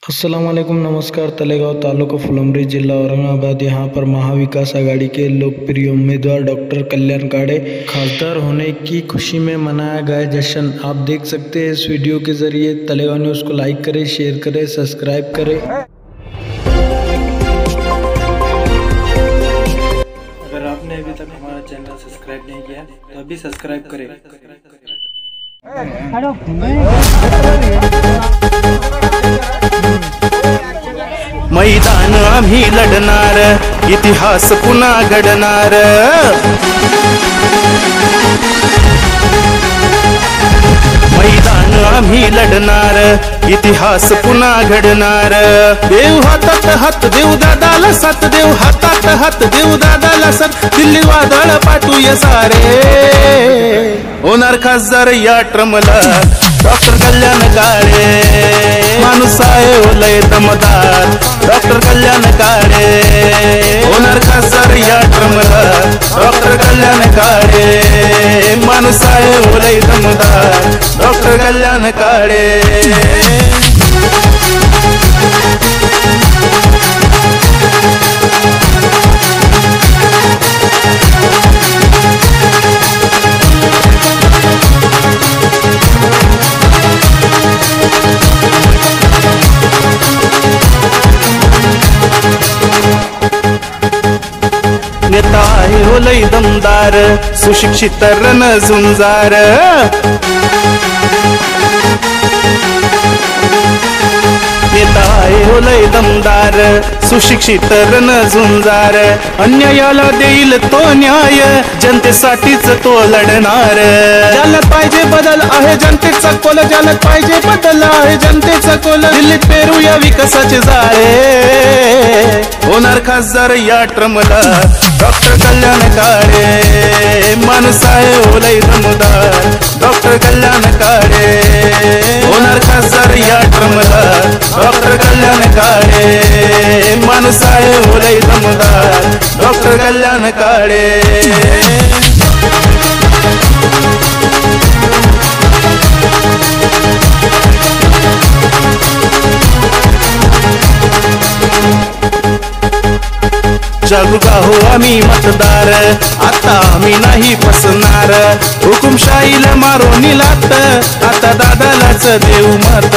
अस्सलामुअलैकुम नमस्कार। तलेगांव तालुका फुलंब्री जिला औरंगाबाद। यहाँ पर महाविकास आघाड़ी के लोकप्रिय उम्मीदवार डॉक्टर कल्याण काड़े खासदार होने की खुशी में मनाया गया जश्न आप देख सकते हैं इस वीडियो के जरिए। तलेगांव न्यूज़ को लाइक करें, शेयर करें, सब्सक्राइब करें। अगर आपने अभी तक हमारा चैनल सब्सक्राइब नहीं किया तो अभी सब्सक्राइब करें। मैदान आम्ही लढणार, इतिहास पुन्हा घडणार। मैदान आम्ही लढणार, इतिहास पुन्हा घडणार। देव हातात हात देऊ दादाला साथ, देव हातात हात देऊ दादाला साथ। दिल्ली वादळ पाठवूया सारे, होणार खासदार या ट्रमला डॉक्टर कल्याण काळे। माणूस आहे लय दमदार डॉक्टर कल्याण काळे, होणार खासदार या ट्रमला डॉक्टर कल्याण काळे। माणूस आहे लय दमदार डॉक्टर कल्याण काळे। नेता आहे हो लय दमदार, सुशिक्षित रण झुंजार। नेता आहे हो लय दमदार, सुशिक्षित रण झुंजार। अन्यायाला देईल तो न्याय, जनतेसाठीच तो लढणार। ज्याला पाहिजे बदल आहे जनतेचा कोल, ज्याला पाहिजे बदल आहे जनतेचा कोल। दिल्लीत पेरूया विकासाचे जाळे, होणार खासदार या ट्रमला डॉक्टर कल्याण काळे। माणूस आहे लय दमदार डॉक्टर कल्याण काळे, होणार खासदार या ट्रमला डॉक्टर कल्याण काळे। माणूस आहे लय दमदार डॉक्टर कल्याण काळे। जागरूक आहो आम्ही मतदार, आता आम्ही नाही फसणार। हुकुमशाहीला मारून लात, आता दादालाच देऊ मत।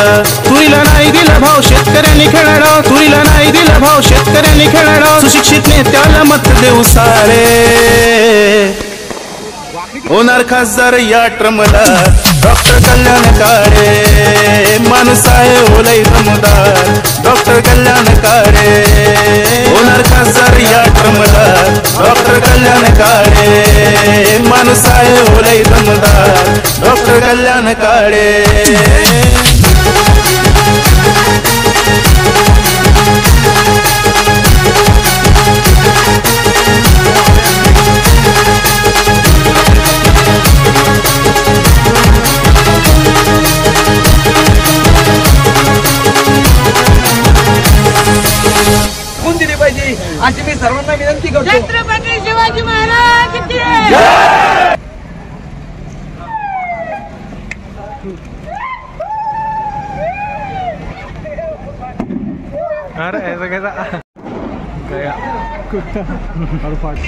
तुरीला नाही दिला भाव शेतकऱ्यांनी खेळाडा, तुरीला नाही दिला भाव शेतकऱ्यांनी खेळाडा। सुशिक्षित नेत्याला मत देऊ सारे, होणार खासदार या ट्रमला डॉक्टर कल्याण काळे। माणूस आहे लय दमदार डॉक्टर कल्याण काळे, होणार खासदार या ट्रमला डॉक्टर कल्याण काळे। माणूस आहे लय दमदार डॉक्टर कल्याण काळे। अशी मी सर्वांना विनंती करतो। छत्रपती शिवाजी महाराज की अरे ऐसा कैसा गया कुत्ता और फाट